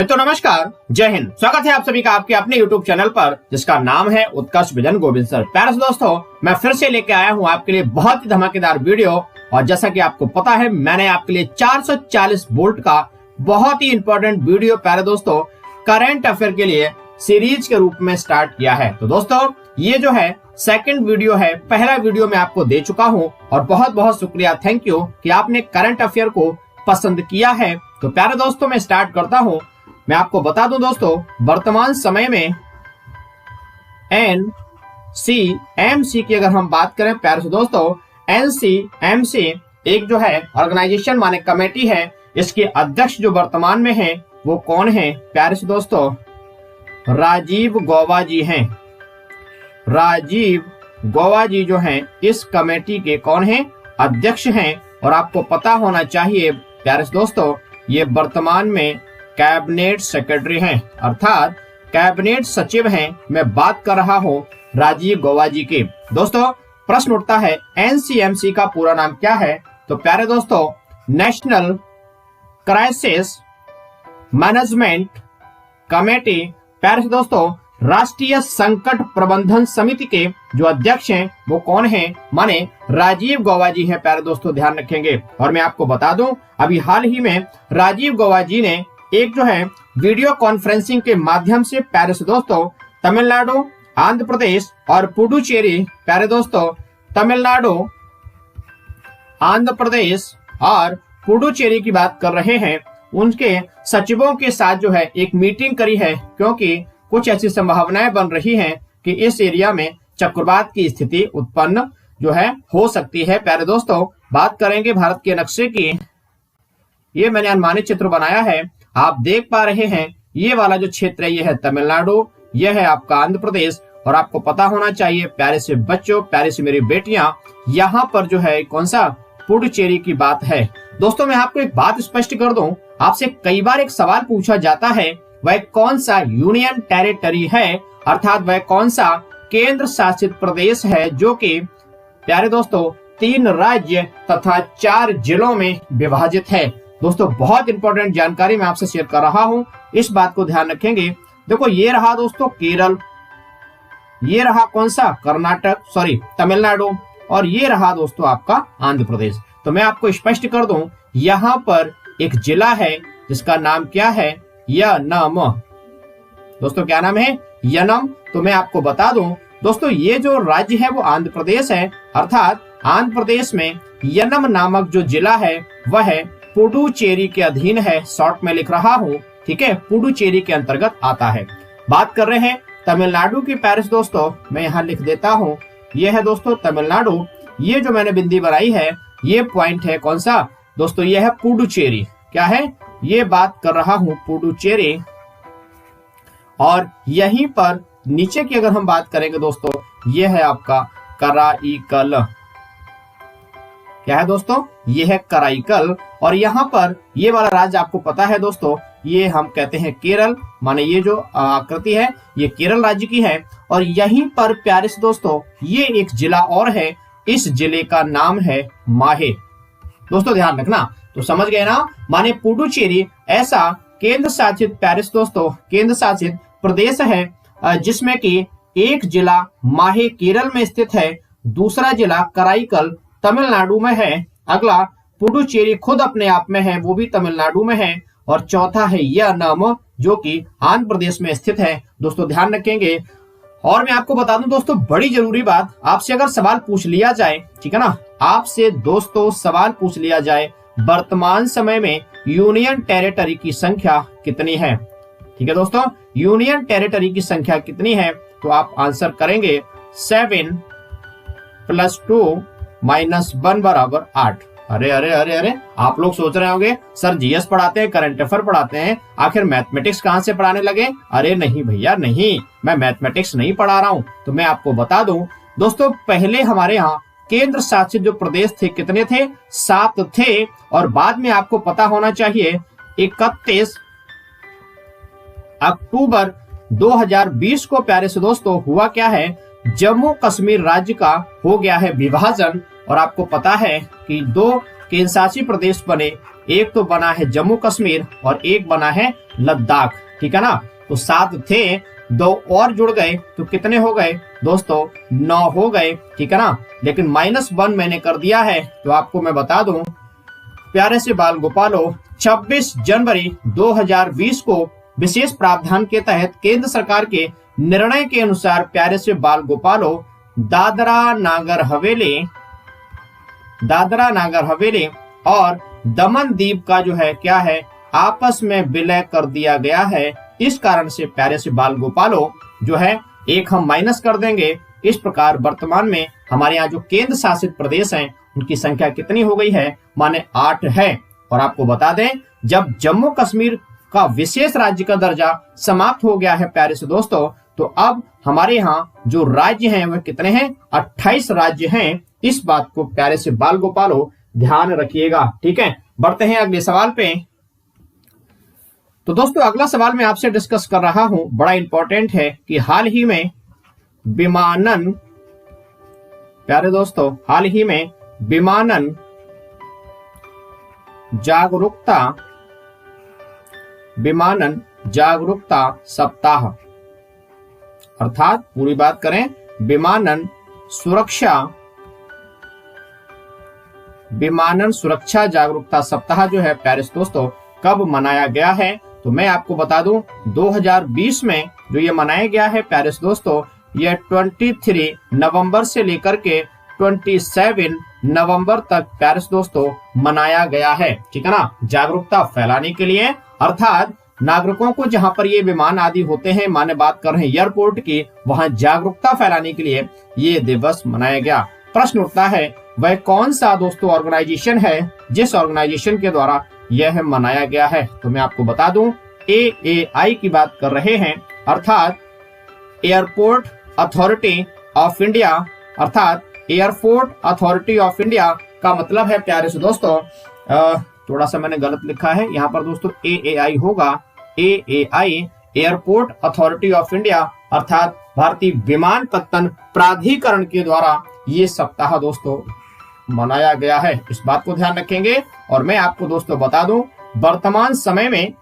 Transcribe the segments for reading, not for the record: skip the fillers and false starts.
तो नमस्कार, जय हिंद। स्वागत है आप सभी का आपके अपने YouTube चैनल पर, जिसका नाम है उत्कर्ष विजन गोविंद सर। प्यारे दोस्तों, मैं फिर से लेके आया हूँ आपके लिए बहुत ही धमाकेदार वीडियो। और जैसा कि आपको पता है, मैंने आपके लिए 440 वोल्ट का बहुत ही इंपॉर्टेंट वीडियो प्यारे दोस्तों करंट अफेयर के लिए सीरीज के रूप में स्टार्ट किया है। तो दोस्तों, ये जो है सेकंड वीडियो है। पहला वीडियो मैं आपको दे चुका हूँ और बहुत बहुत शुक्रिया, थैंक यू कि आपने करंट अफेयर को पसंद किया है। तो प्यारे दोस्तों, मैं स्टार्ट करता हूँ। मैं आपको बता दूं दोस्तों, वर्तमान समय में NCMC की अगर हम बात करें प्यारे दोस्तों, NCMC एक जो है ऑर्गेनाइजेशन माने कमेटी है। इसके अध्यक्ष जो वर्तमान में है वो कौन है प्यारे से दोस्तों? राजीव गौबा जी हैं। राजीव गौबा जी जो हैं इस कमेटी के कौन हैं? अध्यक्ष हैं। और आपको पता होना चाहिए प्यारे से दोस्तों, ये वर्तमान में कैबिनेट सेक्रेटरी हैं, अर्थात कैबिनेट सचिव हैं। मैं बात कर रहा हूं राजीव गौबा जी की। दोस्तों, प्रश्न उठता है NCMC का पूरा नाम क्या है? तो प्यारे दोस्तों, नेशनल क्राइसिस मैनेजमेंट कमेटी। प्यारे दोस्तों, राष्ट्रीय संकट प्रबंधन समिति के जो अध्यक्ष हैं वो कौन हैं? माने राजीव गौबा जी हैं। प्यारे दोस्तों, ध्यान रखेंगे। और मैं आपको बता दूं, अभी हाल ही में राजीव गौबा जी ने एक जो है वीडियो कॉन्फ्रेंसिंग के माध्यम से प्यारे दोस्तों तमिलनाडु, आंध्र प्रदेश और पुडुचेरी, प्यारे दोस्तों तमिलनाडु, आंध्र प्रदेश और पुडुचेरी की बात कर रहे हैं, उनके सचिवों के साथ जो है एक मीटिंग करी है। क्योंकि कुछ ऐसी संभावनाएं बन रही हैं कि इस एरिया में चक्रवात की स्थिति उत्पन्न जो है हो सकती है। प्यारे दोस्तों, बात करेंगे भारत के नक्शे की। ये मैंने अनुमानित चित्र बनाया है, आप देख पा रहे हैं। ये वाला जो क्षेत्र है ये है तमिलनाडु, यह है आपका आंध्र प्रदेश। और आपको पता होना चाहिए प्यारे से बच्चों, प्यारे से मेरी बेटियां, यहाँ पर जो है कौन सा? पुडुचेरी की बात है। दोस्तों, मैं आपको एक बात स्पष्ट कर दूं, आपसे कई बार एक सवाल पूछा जाता है, वह कौन सा यूनियन टेरिटरी है, अर्थात वह कौन सा केंद्र शासित प्रदेश है जो कि प्यारे दोस्तों 3 राज्य तथा 4 जिलों में विभाजित है। दोस्तों, बहुत इंपॉर्टेंट जानकारी मैं आपसे शेयर कर रहा हूं, इस बात को ध्यान रखेंगे। देखो, ये रहा दोस्तों केरल, ये रहा कौन सा? कर्नाटक, तमिलनाडु, और ये रहा दोस्तों आपका आंध्र प्रदेश। तो मैं आपको स्पष्ट कर दूं, यहाँ पर एक जिला है जिसका नाम क्या है? यनम। दोस्तों, क्या नाम है? यनम। तो मैं आपको बता दूं दोस्तों, ये जो राज्य है वो आंध्र प्रदेश है, अर्थात आंध्र प्रदेश में यनम नामक जो जिला है वह है पुडुचेरी के अधीन है। शॉर्ट में लिख रहा हूँ, ठीक है, पुडुचेरी के अंतर्गत आता है। बात कर रहे हैं तमिलनाडु की प्यारे दोस्तों, मैं यहाँ लिख देता हूँ। ये है दोस्तों तमिलनाडु। ये जो मैंने बिंदी बनाई है ये पॉइंट है कौन सा दोस्तों? ये है पुडुचेरी। क्या है? ये बात कर रहा हूँ पुडुचेरी। और यहीं पर नीचे की अगर हम बात करेंगे दोस्तों, ये है आपका कराईकल। क्या है दोस्तों? ये है कराईकल। और यहाँ पर ये वाला राज्य आपको पता है दोस्तों, ये हम कहते हैं केरल, माने ये जो आकृति है ये केरल राज्य की है। और यहीं पर प्यारे से दोस्तों ये एक जिला और है, इस जिले का नाम है माहे। दोस्तों, ध्यान रखना। तो समझ गए ना? माने पुडुचेरी ऐसा केंद्र शासित प्यारे से दोस्तों केंद्र शासित प्रदेश है जिसमें कि एक जिला माहे केरल में स्थित है, दूसरा जिला कराईकल तमिलनाडु में है, अगला पुडुचेरी खुद अपने आप में है, वो भी तमिलनाडु में है, और चौथा है यनम जो कि आंध्र प्रदेश में स्थित है। दोस्तों, ध्यान रखेंगे। और मैं आपको बता दूं दोस्तों, बड़ी जरूरी बात, आपसे अगर सवाल पूछ लिया जाए, ठीक है ना, आपसे दोस्तों सवाल पूछ लिया जाए वर्तमान समय में यूनियन टेरिटरी की संख्या कितनी है? ठीक है दोस्तों, यूनियन टेरिटरी की संख्या कितनी है? तो आप आंसर करेंगे 7 + 2 - 1 = 8। अरे अरे अरे अरे, आप लोग सोच रहे होंगे सर जीएस पढ़ाते हैं, करंट अफेयर पढ़ाते हैं, आखिर मैथमेटिक्स कहाँ से पढ़ाने लगे? अरे नहीं भैया नहीं, मैं मैथमेटिक्स नहीं पढ़ा रहा हूँ। तो मैं आपको बता दूं दोस्तों, पहले हमारे यहाँ केंद्र शासित जो प्रदेश थे कितने थे? 7 थे। और बाद में आपको पता होना चाहिए 31 अक्टूबर 2020 को प्यारे से दोस्तों हुआ क्या है? जम्मू कश्मीर राज्य का हो गया है विभाजन। और आपको पता है कि 2 केंद्र शासित प्रदेश बने, एक तो बना है जम्मू कश्मीर और एक बना है लद्दाख। ठीक है ना, तो 7 थे, 2 और जुड़ गए तो कितने हो गए दोस्तों, 9 हो गए। ठीक है ना, लेकिन -1 मैंने कर दिया है। तो आपको मैं बता दूं प्यारे से बाल गोपालों, 26 जनवरी 2020 को विशेष प्रावधान के तहत केंद्र सरकार के निर्णय के अनुसार प्यारे से बाल गोपालों, दादरा नागर हवेली और दमन दीव का जो है क्या है, आपस में विलय कर दिया गया है। इस कारण से प्यारे से बाल गोपालों जो है एक हम माइनस कर देंगे। इस प्रकार वर्तमान में हमारे यहाँ जो केंद्र शासित प्रदेश हैं उनकी संख्या कितनी हो गई है, माने 8 है। और आपको बता दें, जब जम्मू कश्मीर का विशेष राज्य का दर्जा समाप्त हो गया है प्यारे से दोस्तों, तो अब हमारे यहाँ जो राज्य हैं वह कितने हैं, 28 राज्य हैं। इस बात को प्यारे से बाल गोपालों ध्यान रखिएगा। ठीक है, बढ़ते हैं अगले सवाल पे। तो दोस्तों अगला सवाल मैं आपसे डिस्कस कर रहा हूं, बड़ा इंपॉर्टेंट है कि हाल ही में विमानन, प्यारे दोस्तों हाल ही में विमानन जागरूकता सप्ताह, अर्थात पूरी बात करें विमानन सुरक्षा जागरूकता सप्ताह जो है प्यारे दोस्तों कब मनाया गया है। तो मैं आपको बता दूं 2020 में जो ये मनाया गया है प्यारे दोस्तों, ये 23 नवंबर से लेकर के 27 नवंबर तक प्यारे दोस्तों मनाया गया है। ठीक है ना, जागरूकता फैलाने के लिए, अर्थात नागरिकों को जहां पर ये विमान आदि होते हैं, माने बात कर रहे हैं एयरपोर्ट की, वहां जागरूकता फैलाने के लिए ये दिवस मनाया गया। प्रश्न उठता है वह कौन सा दोस्तों ऑर्गेनाइजेशन है जिस ऑर्गेनाइजेशन के द्वारा यह मनाया गया है। तो मैं आपको बता दूं AAI की बात कर रहे हैं, अर्थात एयरपोर्ट अथॉरिटी ऑफ इंडिया, अर्थात एयरपोर्ट अथॉरिटी ऑफ इंडिया का मतलब है प्यारे से दोस्तों, थोड़ा सा मैंने गलत लिखा है यहाँ पर दोस्तों, AAI होगा, AAI airport authority of India, अर्थात भारतीय विमानपत्तन प्राधिकरण के द्वारा ये सप्ताह दोस्तों मनाया गया है। इस बात को ध्यान रखेंगे। और मैं आपको दोस्तों बता दूं, वर्तमान समय में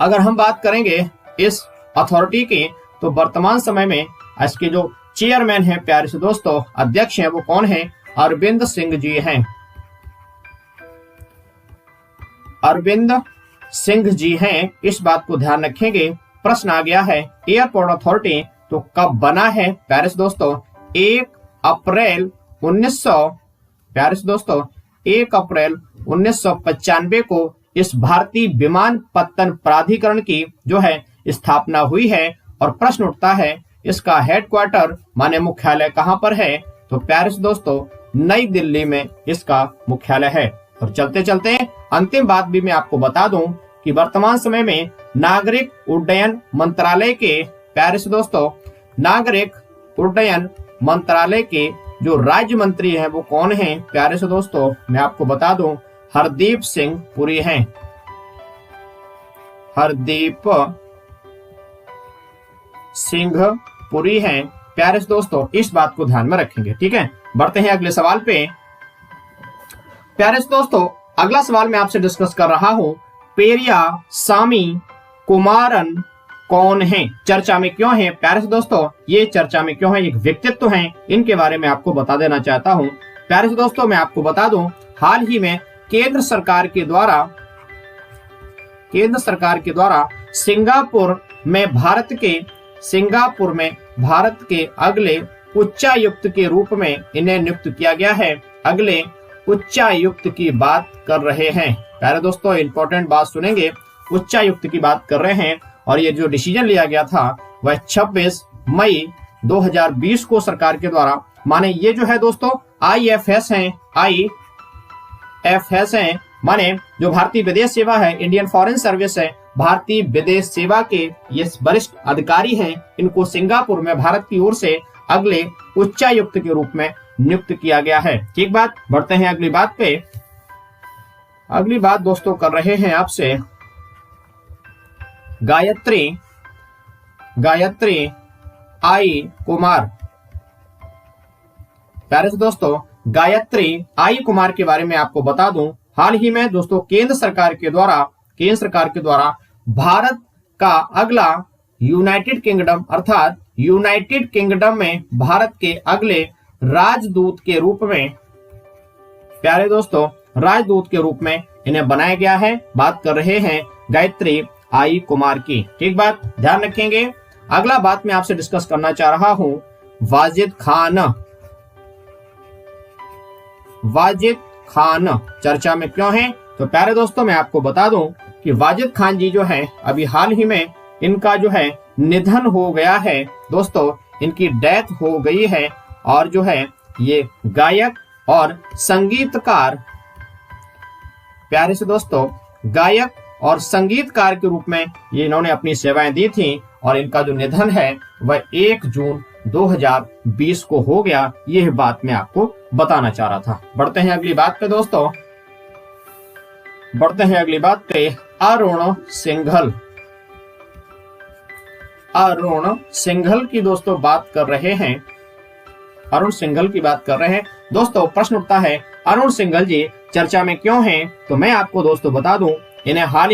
अगर हम बात करेंगे इस अथॉरिटी की, तो वर्तमान समय में इसके जो चेयरमैन हैं प्यारे से दोस्तों, अध्यक्ष हैं, वो कौन है, अरविंद सिंह जी हैं। अरविंद सिंह जी हैं, इस बात को ध्यान रखेंगे। प्रश्न आ गया है एयरपोर्ट अथॉरिटी तो कब बना है प्यारे से दोस्तों, 1 अप्रैल 1995 को इस भारतीय विमानपत्तन प्राधिकरण की जो है स्थापना हुई है। और प्रश्न उठता है इसका हेडक्वार्टर माने मुख्यालय कहां पर है। तो प्यारे दोस्तों नई दिल्ली में इसका मुख्यालय है। और चलते चलते अंतिम बात भी मैं आपको बता दूं कि वर्तमान समय में नागरिक उड्डयन मंत्रालय के, प्यारे दोस्तों नागरिक उड्डयन मंत्रालय के जो राज्य मंत्री हैं वो कौन हैं प्यारे से दोस्तों, मैं आपको बता दूं हरदीप सिंह पुरी हैं। हरदीप सिंह पुरी हैं प्यारे दोस्तों, इस बात को ध्यान में रखेंगे। ठीक है, बढ़ते हैं अगले सवाल पे। प्यारे दोस्तों अगला सवाल मैं आपसे डिस्कस कर रहा हूं, पेरिया सामी कुमारन कौन है, चर्चा में क्यों है प्यारे दोस्तों, ये चर्चा में क्यों है, एक व्यक्तित्व हैं, इनके बारे में आपको बता देना चाहता हूं। प्यारे दोस्तों मैं आपको बता दूं हाल ही में केंद्र सरकार के द्वारा सिंगापुर में भारत के अगले उच्चायुक्त के रूप में इन्हें नियुक्त किया गया है। अगले उच्चायुक्त की बात कर रहे हैं प्यारे दोस्तों, इंपॉर्टेंट बात सुनेंगे, उच्चायुक्त की बात कर रहे हैं। और ये जो डिसीजन लिया गया था वह 26 मई 2020 को सरकार के द्वारा, माने ये जो है दोस्तों IFS हैं, माने जो भारतीय विदेश सेवा है, इंडियन फॉरेन सर्विस है, भारतीय विदेश सेवा के ये वरिष्ठ अधिकारी हैं, इनको सिंगापुर में भारत की ओर से अगले उच्चायुक्त के रूप में नियुक्त किया गया है। ठीक बात, बढ़ते हैं अगली बात पे। अगली बात दोस्तों कर रहे हैं आपसे गायत्री आई कुमार। प्यारे दोस्तों गायत्री आई कुमार के बारे में आपको बता दूं, हाल ही में दोस्तों केंद्र सरकार के द्वारा भारत का अगला यूनाइटेड किंगडम अर्थात यूनाइटेड किंगडम में भारत के अगले राजदूत के रूप में, प्यारे दोस्तों, राजदूत के रूप में इन्हें बनाया गया है। बात कर रहे हैं गायत्री आई कुमार की। ठीक बात, ध्यान रखेंगे। अगला बात मैं आपसे डिस्कस करना चाह रहा हूं वाजिद खान। वाजिद खान चर्चा में क्यों है? तो प्यारे दोस्तों, मैं आपको बता दूं कि वाजिद खान जी जो है अभी हाल ही में इनका जो है निधन हो गया है। दोस्तों, इनकी डेथ हो गई है और जो है ये गायक और संगीतकार, प्यारे से दोस्तों, गायक और संगीतकार के रूप में ये इन्होंने अपनी सेवाएं दी थी और इनका जो निधन है वह 1 जून 2020 को हो गया। यह बात मैं आपको बताना चाह रहा था। बढ़ते हैं अगली बात पे दोस्तों, बढ़ते हैं अगली बात पे। अरुण सिंघल, अरुण सिंघल की दोस्तों बात कर रहे हैं। अरुण सिंघल की बात कर रहे हैं दोस्तों। प्रश्न उठता है अरुण सिंघल जी चर्चा में क्यों हैं? तो मैं आपको दोस्तों बता दूं, इन्हें हाल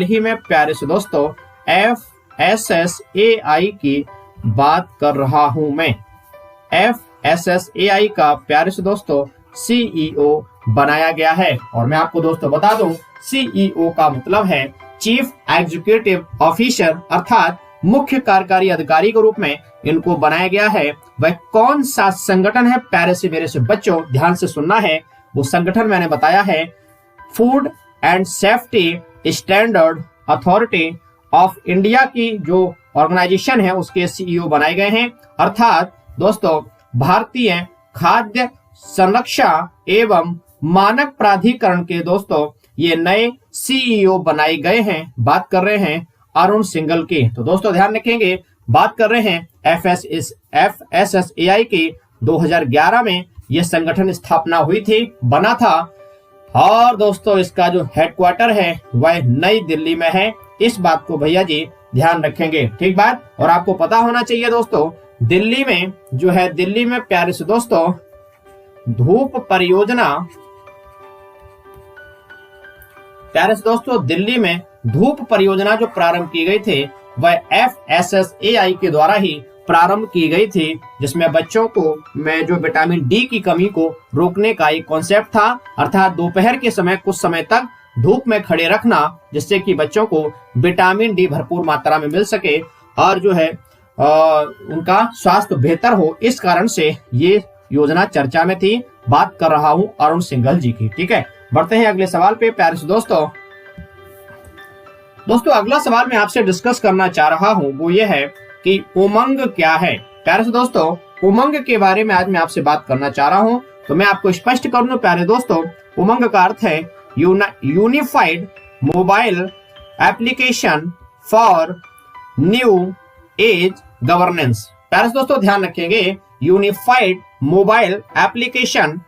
ही में प्यारे से दोस्तों FSSAI की बात कर रहा हूं मैं। FSSAI का प्यारे से दोस्तों CEO बनाया गया है। और मैं आपको दोस्तों बता दूं, CEO का मतलब है चीफ एग्जीक्यूटिव ऑफिसर अर्थात मुख्य कार्यकारी अधिकारी के रूप में इनको बनाया गया है। वह कौन सा संगठन है? प्यारे से मेरे से बच्चों ध्यान से सुनना है। वो संगठन मैंने बताया है food and safety standard authority of India की जो ऑर्गेनाइजेशन है उसके CEO बनाए गए हैं। अर्थात दोस्तों भारतीय खाद्य संरक्षा एवं मानक प्राधिकरण के दोस्तों ये नए CEO बनाए गए हैं। बात कर रहे हैं अरुण सिंघल की। तो दोस्तों ध्यान रखेंगे, बात कर रहे हैं FSSAI की। 2011 में यह संगठन स्थापना हुई थी, बना था। और दोस्तों इसका जो हेडक्वार्टर है वह नई दिल्ली में है। इस बात को भैया जी ध्यान रखेंगे। ठीक बात। और आपको पता होना चाहिए दोस्तों, दिल्ली में जो है, दिल्ली में प्यारे से दोस्तों धूप परियोजना, प्यारे से दोस्तों दिल्ली में धूप परियोजना जो प्रारंभ की गई थी वह FSSAI के द्वारा ही प्रारंभ की गई थी, जिसमें बच्चों को में जो विटामिन डी की कमी को रोकने का एक कॉन्सेप्ट था। अर्थात दोपहर के समय कुछ समय तक धूप में खड़े रखना, जिससे कि बच्चों को विटामिन डी भरपूर मात्रा में मिल सके और जो है उनका स्वास्थ्य बेहतर हो। इस कारण से ये योजना चर्चा में थी। बात कर रहा हूं अरुण सिंघल जी की। ठीक है, बढ़ते हैं अगले सवाल पे। प्यारे से दोस्तों अगला सवाल मैं आपसे डिस्कस करना चाह रहा हूं वो ये है कि उमंग क्या है। प्यारे से दोस्तों उमंग के बारे में आज मैं आपसे बात करना चाह रहा हूं। तो मैं आपको स्पष्ट कर दूं प्यारे दोस्तों, उमंग का अर्थ है unified mobile application for new age governance. प्यारे से दोस्तों ध्यान रखेंगे, unified mobile application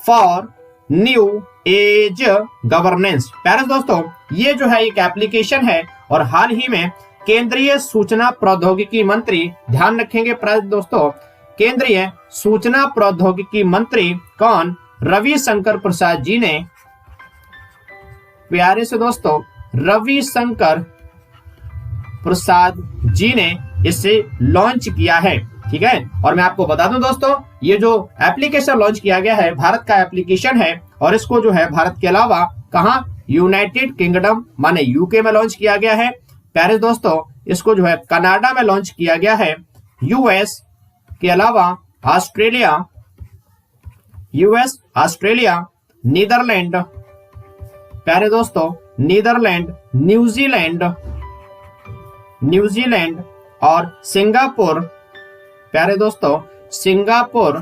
for new age governance. प्यारे दोस्तों ये जो है एक एप्लीकेशन है और हाल ही में केंद्रीय सूचना प्रौद्योगिकी मंत्री, ध्यान रखेंगे प्यारे दोस्तों, केंद्रीय सूचना प्रौद्योगिकी मंत्री कौन? रविशंकर प्रसाद जी ने, प्यारे से दोस्तों रविशंकर प्रसाद जी ने इसे लॉन्च किया है। ठीक है, और मैं आपको बता दूं दोस्तों, ये जो एप्लीकेशन लॉन्च किया गया है भारत का एप्लीकेशन है और इसको जो है भारत के अलावा कहां? यूनाइटेड किंगडम माने यूके में लॉन्च किया गया है। प्यारे दोस्तों इसको जो है कनाडा में लॉन्च किया गया है। यूएस के अलावा ऑस्ट्रेलिया, नीदरलैंड, प्यारे दोस्तों नीदरलैंड, न्यूजीलैंड और सिंगापुर, प्यारे दोस्तों सिंगापुर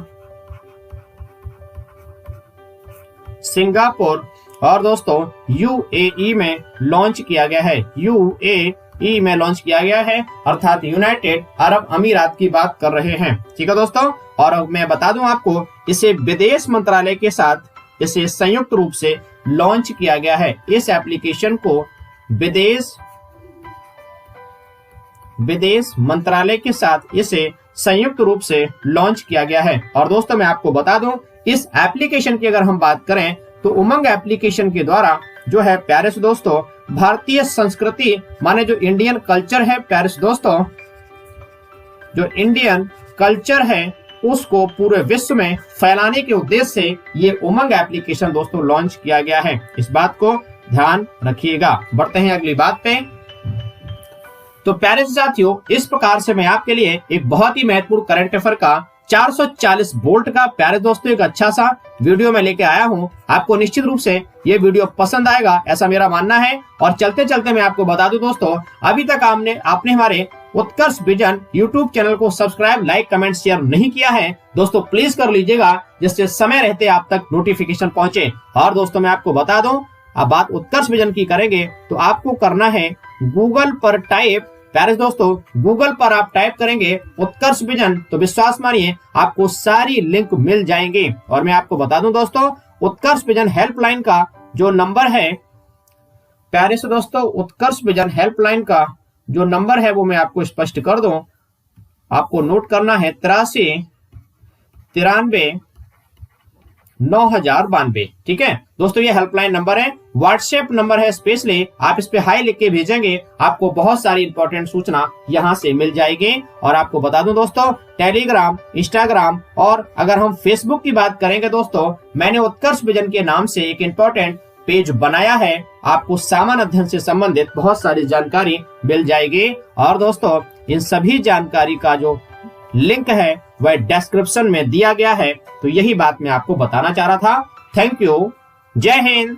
और दोस्तों यूएई में लॉन्च किया गया है। यूएई में लॉन्च किया गया है अर्थात यूनाइटेड अरब अमीरात की बात कर रहे हैं। ठीक है दोस्तों, और मैं बता दूं आपको, इसे विदेश मंत्रालय के साथ इसे संयुक्त रूप से लॉन्च किया गया है। इस एप्लीकेशन को विदेश मंत्रालय के साथ इसे संयुक्त रूप से लॉन्च किया गया है। और दोस्तों मैं आपको बता दूं, इस एप्लीकेशन की अगर हम बात करें तो उमंग एप्लीकेशन के द्वारा जो है प्यारे से दोस्तों भारतीय संस्कृति माने जो इंडियन कल्चर है प्यारे दोस्तों, जो इंडियन कल्चर है उसको पूरे विश्व में फैलाने के उद्देश्य से ये उमंग एप्लीकेशन दोस्तों लॉन्च किया गया है। इस बात को ध्यान रखिएगा। बढ़ते हैं अगली बात पे। तो प्यारे साथियों, इस प्रकार से मैं आपके लिए एक बहुत ही महत्वपूर्ण करंट अफेयर का 440 वोल्ट का प्यारे दोस्तों एक अच्छा सा वीडियो में लेके आया हूं। आपको निश्चित रूप से ये वीडियो पसंद आएगा ऐसा मेरा मानना है। और चलते चलते मैं आपको बता दूं दोस्तों, अभी तक आपने हमारे उत्कर्ष विजन यूट्यूब चैनल को सब्सक्राइब, लाइक, कमेंट, शेयर नहीं किया है दोस्तों, प्लीज कर लीजिएगा, जिससे समय रहते आप तक नोटिफिकेशन पहुंचे। और दोस्तों मैं आपको बता दूं, अब बात उत्कर्ष विजन की करेंगे तो आपको करना है गूगल पर टाइप, प्यारे दोस्तों गूगल पर आप टाइप करेंगे उत्कर्ष विजन तो विश्वास मानिए आपको सारी लिंक मिल जाएंगे। और मैं आपको बता दूं दोस्तों, उत्कर्ष विजन हेल्पलाइन का जो नंबर है प्यारे से दोस्तों, उत्कर्ष विजन हेल्पलाइन का जो नंबर है वो मैं आपको स्पष्ट कर दूं, आपको नोट करना है 83 93 9092। ठीक है दोस्तों, ये हेल्पलाइन नंबर है, व्हाट्सएप नंबर है स्पेशली, आप इस पे हाई लिख के भेजेंगे, आपको बहुत सारी इंपॉर्टेंट सूचना यहाँ से मिल जाएगी। और आपको बता दूं दोस्तों, टेलीग्राम, इंस्टाग्राम और अगर हम फेसबुक की बात करेंगे दोस्तों, मैंने उत्कर्ष विजन के नाम से एक इंपॉर्टेंट पेज बनाया है, आपको सामान्य अध्ययन से संबंधित बहुत सारी जानकारी मिल जाएगी। और दोस्तों इन सभी जानकारी का जो लिंक है वह डिस्क्रिप्शन में दिया गया है। तो यही बात मैं आपको बताना चाह रहा था। थैंक यू, जय हिंद।